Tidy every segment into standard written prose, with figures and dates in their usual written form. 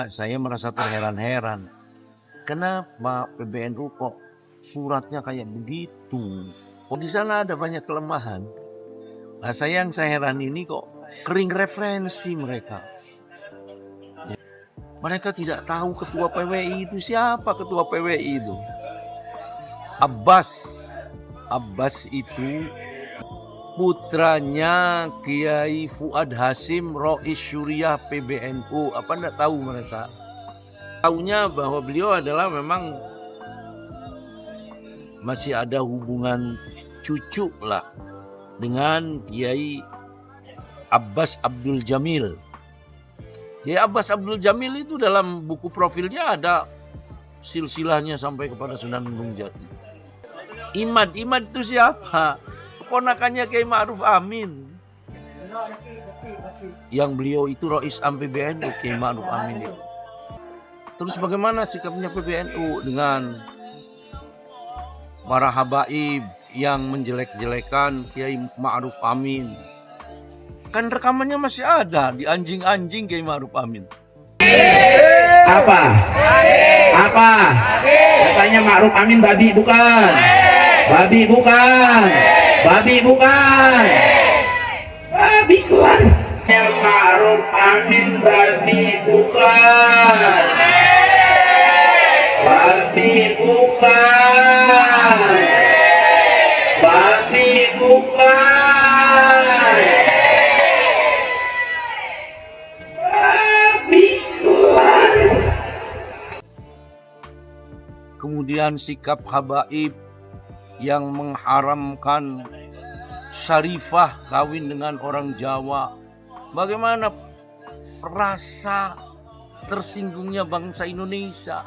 Saya merasa terheran-heran. Kenapa PBNU kok suratnya kayak begitu? Kok di sana ada banyak kelemahan? Nah, saya heran ini kok kering referensi mereka. Mereka tidak tahu ketua PWI itu siapa. Ketua PWI itu Abbas itu putranya Kiai Fuad Hasim Rois Syuriah PBNU. Apa enggak tahu mereka? Tahunya bahwa beliau adalah memang masih ada hubungan cucu lah dengan Kiai Abbas Abdul Jamil. Kiai Abbas Abdul Jamil itu dalam buku profilnya ada silsilahnya sampai kepada Sunan Gunung Jati. Imad itu siapa? Ponakannya Kiai Ma'ruf Amin. Yang beliau itu Rois Am PBNU, Kiai Ma'ruf Amin itu. Terus bagaimana sikapnya PBNU dengan para habaib yang menjelek-jelekan Kiai Ma'ruf Amin? Kan rekamannya masih ada di anjing-anjing Kiai Ma'ruf Amin. Apa? Katanya Ma'ruf Amin babi bukan? Babi keluar. Ma'ruf Amin babi bukan. Kemudian sikap habaib yang mengharamkan syarifah kawin dengan orang Jawa. Bagaimana rasa tersinggungnya bangsa Indonesia?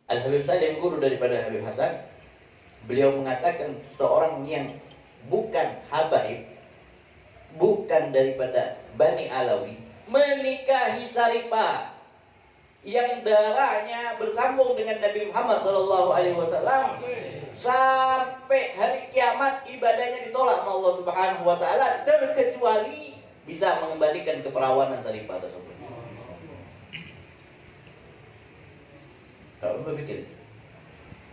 Al-Habib saya yang guru daripada Habib Hasan, beliau mengatakan seorang yang bukan habaib, bukan daripada Bani Alawi, menikahi Syarifah yang darahnya bersambung dengan Nabi Muhammad SAW, sampai hari kiamat ibadahnya ditolak oleh Allah Subhanahu wa taala, terkecuali bisa mengembalikan keperawanan Syarifah tersebut. Kalau berpikir,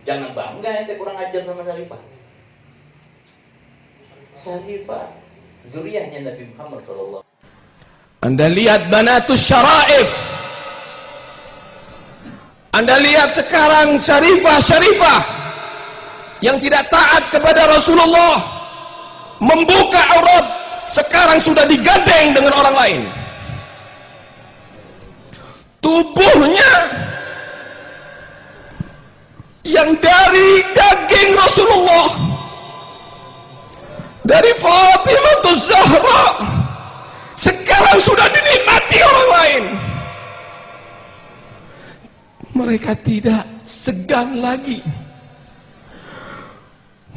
jangan bangga ente kurang ajar sama Syarifah. Syarifah zuriyahnya Nabi Muhammad SAW. Anda lihat Banatus Syara'if, Anda lihat sekarang syarifah yang tidak taat kepada Rasulullah, membuka aurat, sekarang sudah digandeng dengan orang lain. Tubuhnya yang dari daging Rasulullah, dari Fatimah Zahra, sekarang sudah dinikmati orang lain. Mereka tidak segan lagi,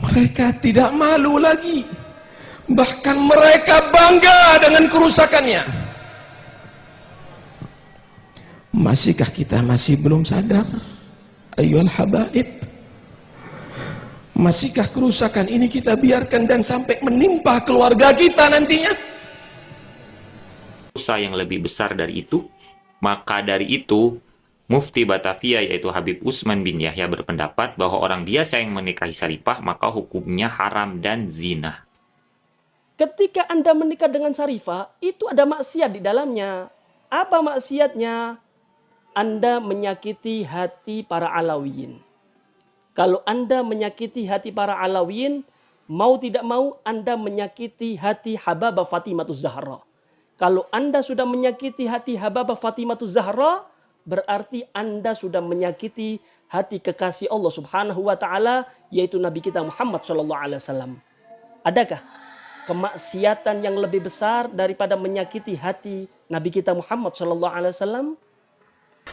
mereka tidak malu lagi, bahkan mereka bangga dengan kerusakannya. Masihkah kita masih belum sadar, ayyuhal habaib? Masihkah kerusakan ini kita biarkan dan sampai menimpa keluarga kita nantinya? Dosa yang lebih besar dari itu, maka dari itu Mufti Batavia yaitu Habib Utsman bin Yahya berpendapat bahwa orang biasa yang menikahi Syarifah maka hukumnya haram dan zina. Ketika Anda menikah dengan Syarifah, itu ada maksiat di dalamnya. Apa maksiatnya? Anda menyakiti hati para Alawiyin. Kalau Anda menyakiti hati para Alawiyin, mau tidak mau Anda menyakiti hati Hababah Fatimah Zahra. Kalau Anda sudah menyakiti hati Hababah Fatimah Zahra, berarti Anda sudah menyakiti hati kekasih Allah Subhanahu wa taala, yaitu Nabi kita Muhammad SAW. Adakah kemaksiatan yang lebih besar daripada menyakiti hati Nabi kita Muhammad SAW?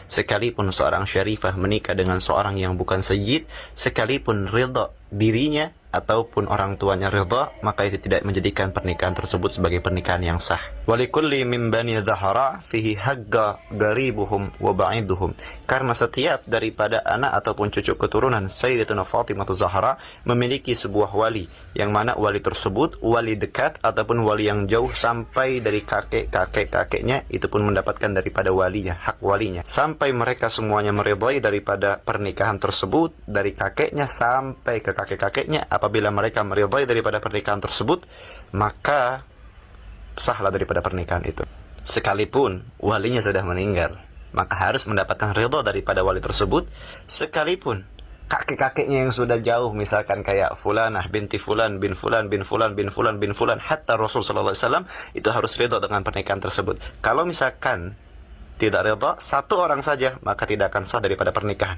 Sekalipun seorang syarifah menikah dengan seorang yang bukan sayyid, sekalipun ridha dirinya ataupun orang tuanya ridha, maka itu tidak menjadikan pernikahan tersebut sebagai pernikahan yang sah. Walikulli min bani Zahra fihi hagga garibuhum wa ba'iduhum. Karena setiap daripada anak ataupun cucu keturunan Sayyidatuna Fatimah Zahra memiliki sebuah wali, yang mana wali tersebut wali dekat ataupun wali yang jauh, sampai dari kakeknya itu pun mendapatkan daripada walinya, hak walinya, sampai mereka semuanya meridhai daripada pernikahan tersebut, dari kakeknya sampai ke kakek-kakeknya. Apabila mereka meridhai daripada pernikahan tersebut, maka sahlah daripada pernikahan itu. Sekalipun walinya sudah meninggal, maka harus mendapatkan ridha daripada wali tersebut. Sekalipun kakek-kakeknya yang sudah jauh, misalkan kayak fulanah binti fulan bin fulan bin fulan bin fulan bin fulan, hatta Rasul sallallahu alaihi wasallam itu harus ridha dengan pernikahan tersebut. Kalau misalkan tidak ridha satu orang saja, maka tidak akan sah daripada pernikahan.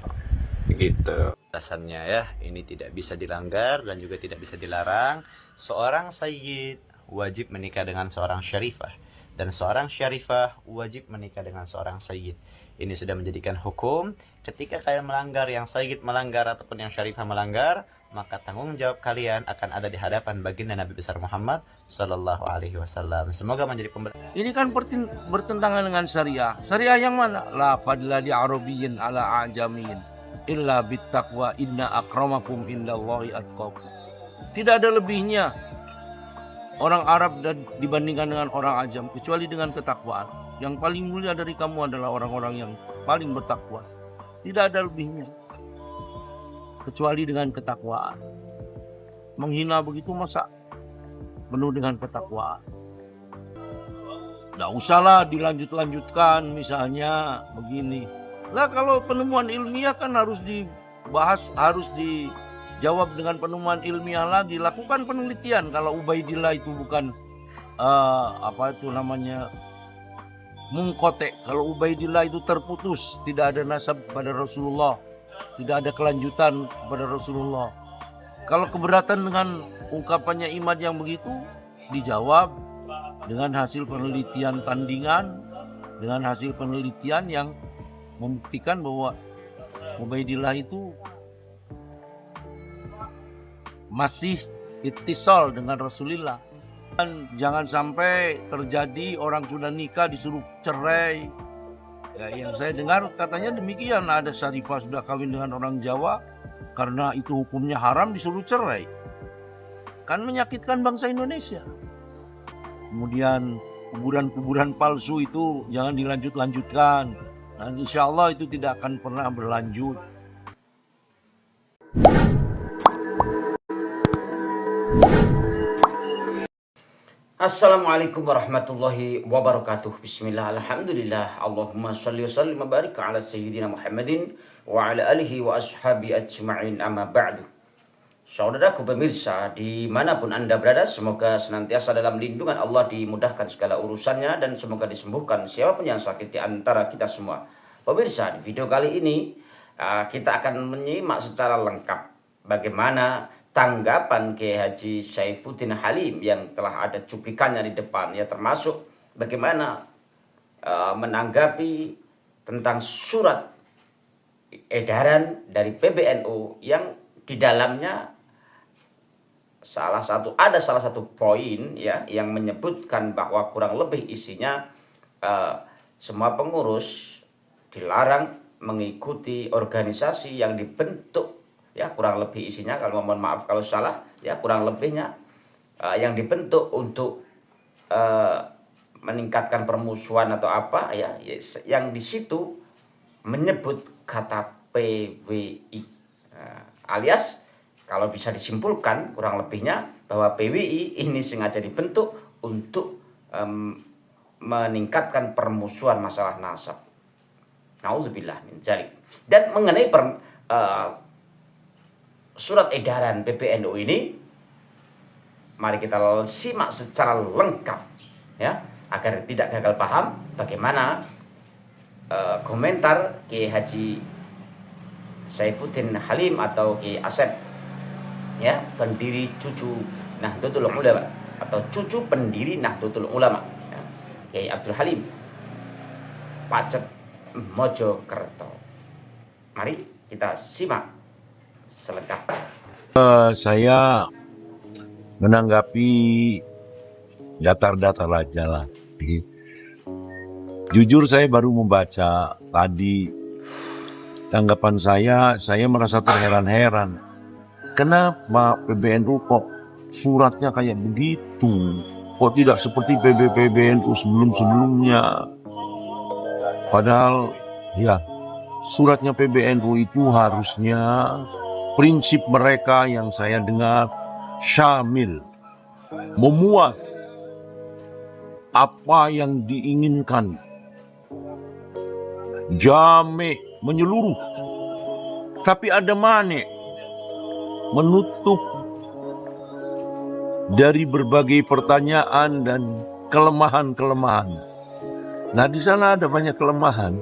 Begitu alasannya ya. Ini tidak bisa dilanggar dan juga tidak bisa dilarang. Seorang sayyid wajib menikah dengan seorang syarifah, dan seorang syarifah wajib menikah dengan seorang sayyid. Ini sudah menjadikan hukum. Ketika kalian melanggar, yang sayyid melanggar ataupun yang syarifah melanggar, maka tanggung jawab kalian akan ada di hadapan baginda Nabi besar Muhammad sallallahu alaihi wasallam. Semoga menjadi pembelajaran. Ini kan bertentangan dengan syariah. Syariah yang mana? La fadla li arabiyyin ala ajamin illa bittaqwa inna akramakum indallahi atqakum. Tidak ada lebihnya orang Arab dan dibandingkan dengan orang ajam kecuali dengan ketakwaan. Yang paling mulia dari kamu adalah orang-orang yang paling bertakwa. Tidak ada lebihnya kecuali dengan ketakwaan. Menghina begitu masa penuh dengan ketakwaan. Tidak usahlah dilanjutkan misalnya begini. Lah kalau penemuan ilmiah kan harus dibahas, harus dijawab dengan penemuan ilmiah lagi. Lakukan penelitian. Kalau Ubaidillah itu bukan mungkotek. Kalau Ubaidillah itu terputus, tidak ada nasab pada Rasulullah, tidak ada kelanjutan pada Rasulullah. Kalau keberatan dengan ungkapannya Imad yang begitu, dijawab dengan hasil penelitian tandingan, dengan hasil penelitian yang membuktikan bahwa Ubaidillah itu masih ittisal dengan Rasulullah. Dan jangan sampai terjadi orang sudah nikah disuruh cerai. Ya, yang saya dengar katanya demikian, ada syarifah sudah kawin dengan orang Jawa, karena itu hukumnya haram disuruh cerai. Kan menyakitkan bangsa Indonesia. Kemudian kuburan-kuburan palsu itu jangan dilanjutkan. Dan insya Allah itu tidak akan pernah berlanjut. Assalamualaikum warahmatullahi wabarakatuh. Bismillah, alhamdulillah, Allahumma salli wa sallim wa barik ala sayyidina Muhammadin wa ala alihi wa ashabi ajma'in, amma ba'du. Saudaraku pemirsa, dimanapun Anda berada, semoga senantiasa dalam lindungan Allah, dimudahkan segala urusannya, dan semoga disembuhkan siapapun yang sakit di antara kita semua. Pemirsa, di video kali ini kita akan menyimak secara lengkap bagaimana tanggapan Kiai Haji Saifuddin Halim yang telah ada cuplikannya di depan, ya, termasuk bagaimana menanggapi tentang surat edaran dari PBNU yang di dalamnya ada salah satu poin, ya, yang menyebutkan bahwa kurang lebih isinya semua pengurus dilarang mengikuti organisasi yang dibentuk, ya, kurang lebih isinya, kalau mohon maaf kalau salah, ya, kurang lebihnya yang dibentuk untuk meningkatkan permusuhan atau apa, ya, yang di situ menyebut kata PWI, alias kalau bisa disimpulkan kurang lebihnya bahwa PWI ini sengaja dibentuk untuk meningkatkan permusuhan masalah nasab. Nauzubillah min dzalik. Dan mengenai surat edaran PBNU ini, mari kita simak secara lengkap, ya, agar tidak gagal paham bagaimana komentar Kiai Haji Saifuddin Halim atau Kiai Asep, ya, pendiri cucu Nahdlatul Ulama atau cucu pendiri Nahdlatul Ulama, ya, Kiai Abdul Halim Pacet Mojokerto. Mari kita simak selengkapnya. Saya menanggapi datar-datar aja lah. Jujur saya baru membaca tadi. Tanggapan saya merasa terheran-heran. Kenapa PBNU kok suratnya kayak begitu? Kok tidak seperti PBNU sebelum-sebelumnya? Padahal ya suratnya PBNU itu harusnya prinsip mereka yang saya dengar syamil, memuat apa yang diinginkan, jami', menyeluruh. Tapi ada mane, menutup dari berbagai pertanyaan dan kelemahan-kelemahan. Nah, di sana ada banyak kelemahan.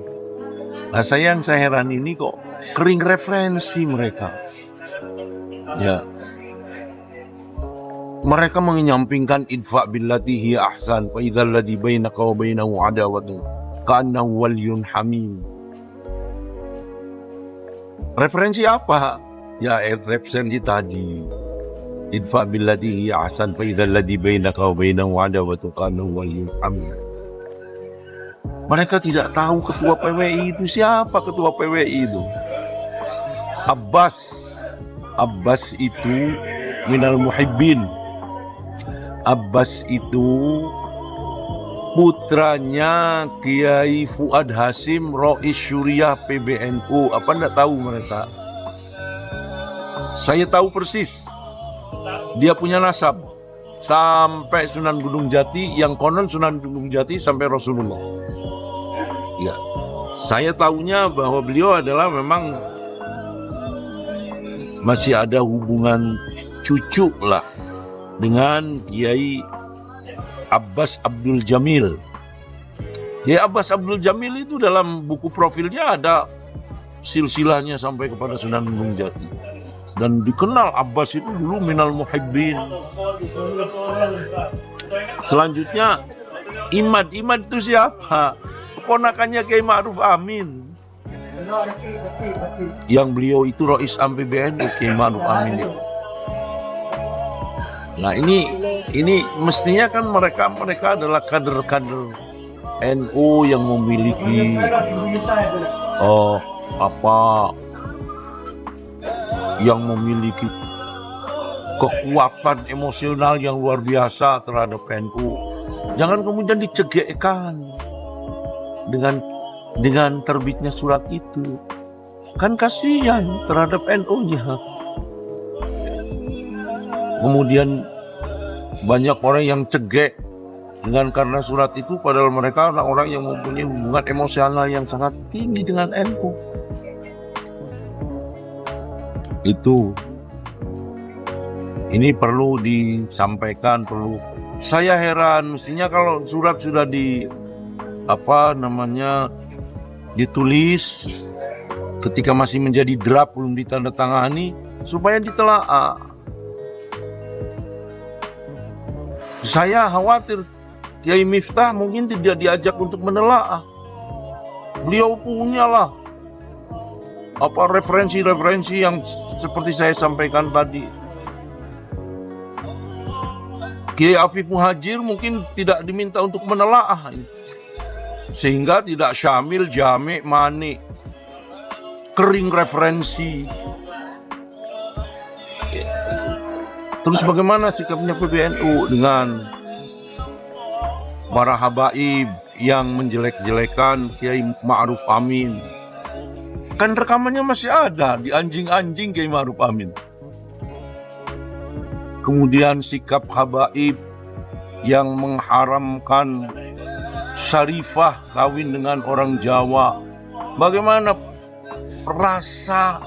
Nah, saya heran ini kok kering referensi mereka. Ya. Mereka menyampingkan idfa billati hiya ahsan fa idzal ladzi bainaka wa bainahu adawatun ka'annahu waliyyun hamim. Referensi apa? Ya, referensi tadi. Idfa billati hiya ahsan fa idzal ladzi bainaka wa bainahu adawatun ka'annahu waliyyun hamim. Mereka tidak tahu ketua PWI itu siapa. Ketua PWI itu Abbas itu minal muhibbin. Abbas itu putranya Kiai Fuad Hasim, Rois Syuriah PBNU. Apa enggak tahu mereka? Saya tahu persis. Dia punya nasab sampai Sunan Gunung Jati, yang konon Sunan Gunung Jati sampai Rasulullah. Ya, saya tahunya bahwa beliau adalah memang masih ada hubungan cucu lah dengan Kiai Abbas Abdul Jamil. Kiai Abbas Abdul Jamil itu dalam buku profilnya ada silsilahnya sampai kepada Sunan Gunung Jati. Dan dikenal Abbas itu dulu minal muhibbin. Selanjutnya Imad itu siapa? Keponakannya Kiai Ma'ruf Amin. Yang beliau itu Rois Am PBNU, Kiai Ma'ruf Amin itu. Nah, ini mestinya kan mereka adalah kader-kader NU yang memiliki yang memiliki kekuatan emosional yang luar biasa terhadap NU. Jangan kemudian dicegekkan dengan terbitnya surat itu. Kan kasihan terhadap NU-nya. Kemudian banyak orang yang cegek karena surat itu, padahal mereka orang yang mempunyai hubungan emosional yang sangat tinggi dengan NU. Ini perlu disampaikan, saya heran, mestinya kalau surat sudah ditulis ketika masih menjadi draft, belum ditandatangani, supaya ditelaah. Saya khawatir Kiai Miftah mungkin tidak diajak untuk menelaah. Beliau punyalah referensi-referensi yang seperti saya sampaikan tadi. Kiai Afif Muhajir mungkin tidak diminta untuk menelaah, sehingga tidak syamil, jami', mani, kering referensi. Terus bagaimana sikapnya PBNU dengan para habaib yang menjelek-jelekan Kiai Ma'ruf Amin? Kan rekamannya masih ada di anjing-anjing Kiai Ma'ruf Amin. Kemudian sikap habaib yang mengharamkan syarifah kawin dengan orang Jawa. Bagaimana rasa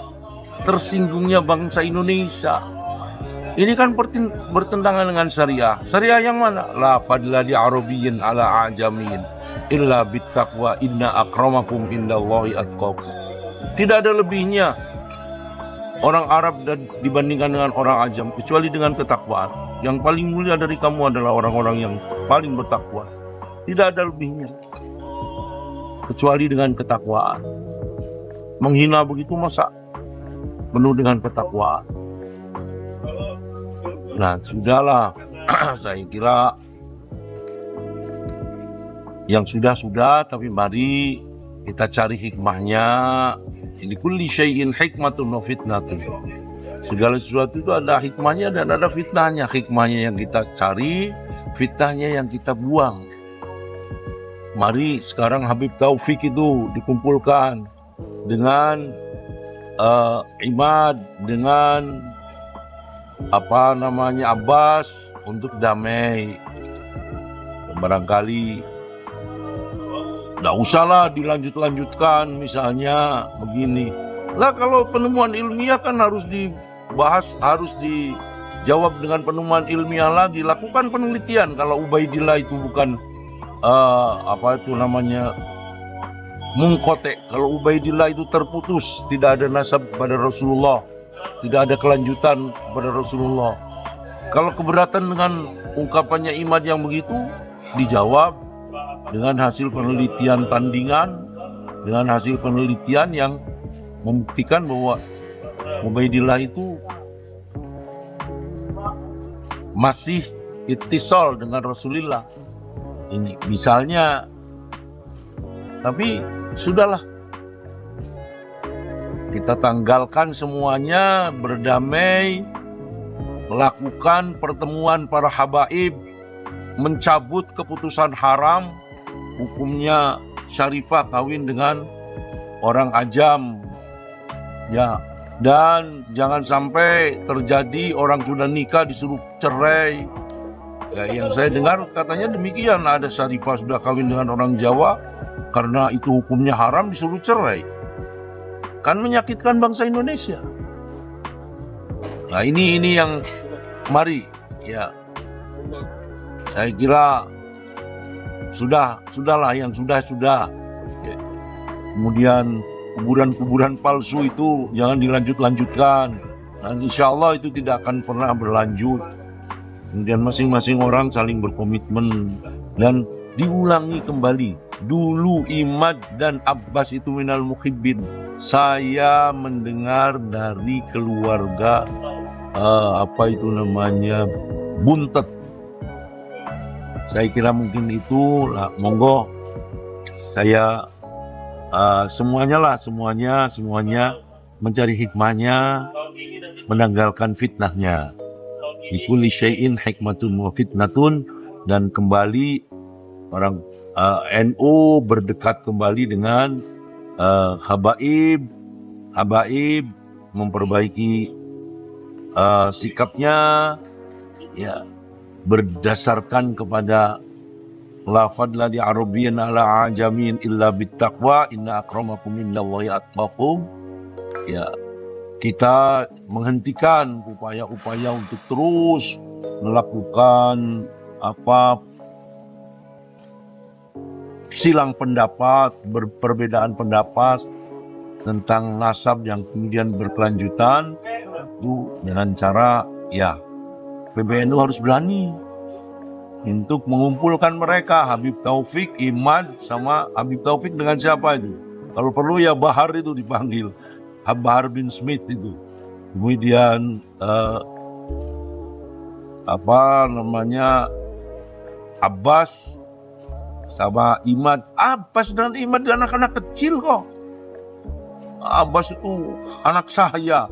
tersinggungnya bangsa Indonesia? Ini kan bertentangan dengan syariah. Syariah yang mana? La fadla di Arabiyyin ala ajamin illa bittaqwa inna akramakum indallahi atqakum. Tidak ada lebihnya orang Arab dibandingkan dengan orang ajam kecuali dengan ketakwaan. Yang paling mulia dari kamu adalah orang-orang yang paling bertakwa. Tidak ada lebihnya kecuali dengan ketakwaan. Menghina begitu masa penuh dengan ketakwaan. Nah, sudahlah. Saya kira yang sudah, tapi mari kita cari hikmahnya. Ini kulli syai'in hikmatun wa fitnatun. Segala sesuatu itu ada hikmahnya dan ada fitnahnya. Hikmahnya yang kita cari, fitnahnya yang kita buang. Mari sekarang Habib Taufik itu dikumpulkan dengan Imad, dengan Abbas untuk damai. Barangkali nggak usahlah dilanjutkan, misalnya begini. Lah kalau penemuan ilmiah kan harus dibahas, harus dijawab dengan penemuan ilmiah lagi. Lakukan penelitian. Kalau Ubaidillah itu bukan mungkote. Kalau Ubaidillah itu terputus, tidak ada nasab pada Rasulullah, tidak ada kelanjutan pada Rasulullah. Kalau keberatan dengan ungkapannya Imad yang begitu, dijawab dengan hasil penelitian tandingan, dengan hasil penelitian yang membuktikan bahwa Ubaidillah itu masih ittisal dengan Rasulullah. Ini misalnya, tapi sudahlah, kita tanggalkan semuanya, berdamai, melakukan pertemuan para habaib, mencabut keputusan haram, hukumnya Syarifah kawin dengan orang ajam, ya, dan jangan sampai terjadi orang sudah nikah disuruh cerai. Ya, yang saya dengar katanya demikian, ada Syarifah sudah kawin dengan orang Jawa, karena itu hukumnya haram disuruh cerai. Kan menyakitkan bangsa Indonesia. Nah ini yang mari, ya, saya kira sudahlah, yang sudah. Ya. Kemudian kuburan palsu itu jangan dilanjutkan, dan insya Allah itu tidak akan pernah berlanjut. Kemudian masing-masing orang saling berkomitmen dan diulangi kembali. Dulu Imad dan Abbas itu minal muhibbin. Saya mendengar dari keluarga Buntet. Saya kira mungkin itu lah, monggo saya semuanya mencari hikmahnya, menanggalkan fitnahnya. Likulli syai'in hikmatun wa fitnatun, dan kembali orang NU berdekat kembali dengan habaib memperbaiki sikapnya, ya, berdasarkan kepada la fadla li arabiyyin ala ajamin illa bittaqwa inna akramakum indallahi atqakum. Ya, kita menghentikan upaya-upaya untuk terus melakukan silang pendapat, perbedaan pendapat tentang nasab yang kemudian berkelanjutan, itu dengan cara, ya, PBNU harus berani untuk mengumpulkan mereka. Habib Taufik, Imad, sama Habib Taufik dengan siapa itu? Kalau perlu ya Bahar itu dipanggil, Bahar bin Smith itu. Kemudian Abbas sama Imad. Abbas dan Imad anak-anak kecil kok. Abbas itu anak saya.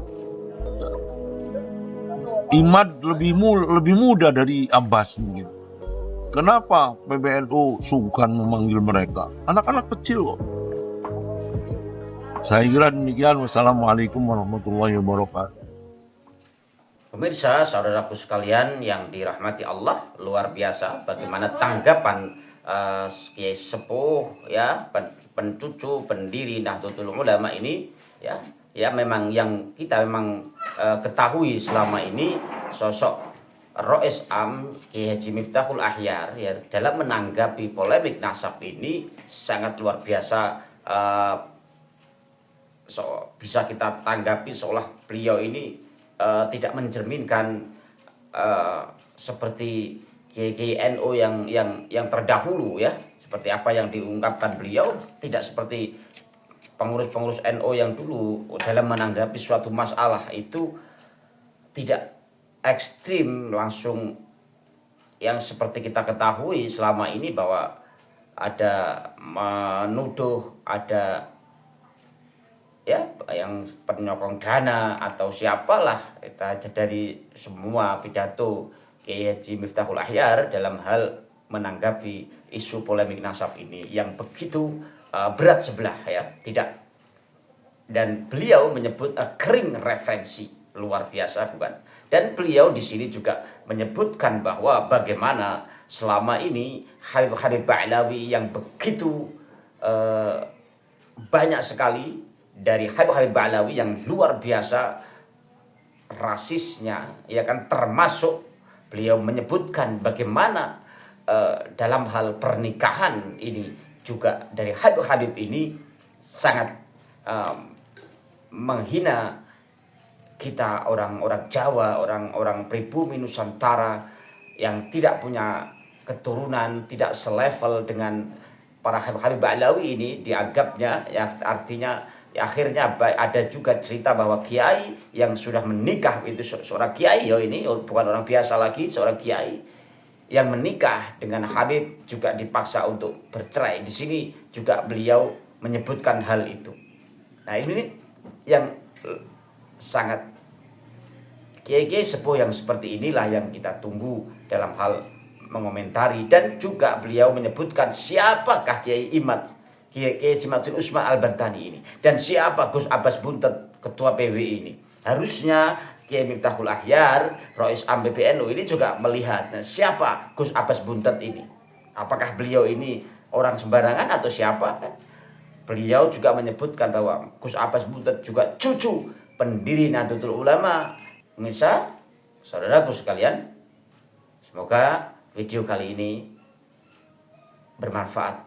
Imad lebih muda dari Abbas mungkin. Kenapa PBNU sungkan memanggil mereka? Anak-anak kecil kok. Saya kira demikian. Wassalamualaikum warahmatullahi wabarakatuh. Pemirsa, saudaraku sekalian yang dirahmati Allah, luar biasa bagaimana tanggapan Kiai Sepuh, ya, pencucu pendiri Nahdlatul Ulama ini, ya memang yang kita ketahui selama ini, sosok Rois Am Kiai Haji Miftahul Ahyar, ya, dalam menanggapi polemik nasab ini sangat luar biasa. Bisa kita tanggapi seolah beliau ini tidak mencerminkan seperti Kiai NU yang terdahulu, ya, seperti apa yang diungkapkan beliau, tidak seperti pengurus-pengurus NU yang dulu dalam menanggapi suatu masalah itu tidak ekstrim langsung yang seperti kita ketahui selama ini bahwa ada menuduh ada ya yang penyokong dana atau siapalah kita dari semua pidato Kiai Haji Miftahul Ahyar dalam hal menanggapi isu polemik nasab ini yang begitu berat sebelah ya tidak, dan beliau menyebut kering referensi luar biasa bukan, dan beliau di sini juga menyebutkan bahwa bagaimana selama ini Habib Ba'lawi yang begitu banyak sekali dari Habib Ba'lawi yang luar biasa rasisnya ya kan, termasuk beliau menyebutkan bagaimana dalam hal pernikahan ini juga dari Habib ini sangat menghina kita orang-orang Jawa, orang-orang pribumi Nusantara yang tidak punya keturunan, tidak selevel dengan para Habib Ba'lawi ini dianggapnya ya, artinya ya, akhirnya ada juga cerita bahwa kiai yang sudah menikah itu seorang kiai ini bukan orang biasa lagi, seorang kiai yang menikah dengan Habib juga dipaksa untuk bercerai. Di sini juga beliau menyebutkan hal itu. Nah, ini yang sangat kiai-kiai sepuh yang seperti inilah yang kita tunggu dalam hal mengomentari, dan juga beliau menyebutkan siapakah Kiai Imad Kiai Jimatul Usman Al-Bantani ini dan siapa Gus Abbas Buntet ketua PW ini. Harusnya Kiai Miftahul Ahyar Rais Am PBNU ini juga melihat siapa Gus Abbas Buntet ini, apakah beliau ini orang sembarangan atau siapa kan? Beliau juga menyebutkan bahwa Gus Abbas Buntet juga cucu pendiri Nahdlatul Ulama. Pemirsa, saudaraku sekalian, semoga video kali ini bermanfaat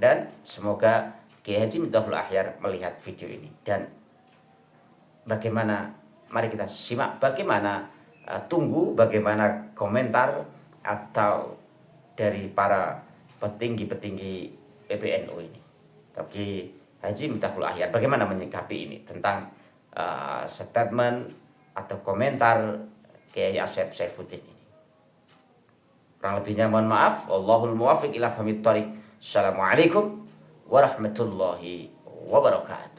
dan semoga Kiai Haji Miftahul Ahyar melihat video ini, dan bagaimana, mari kita simak bagaimana tunggu bagaimana komentar atau dari para petinggi-petinggi PBNU ini. Tapi Haji Miftahul Ahyar bagaimana menyikapi ini tentang statement atau komentar Kiai Asep Saifuddin ini. Kurang lebihnya mohon maaf. Wallahul muwaffiq ila aqwamit thoriq. Assalamualaikum warahmatullahi wabarakatuh.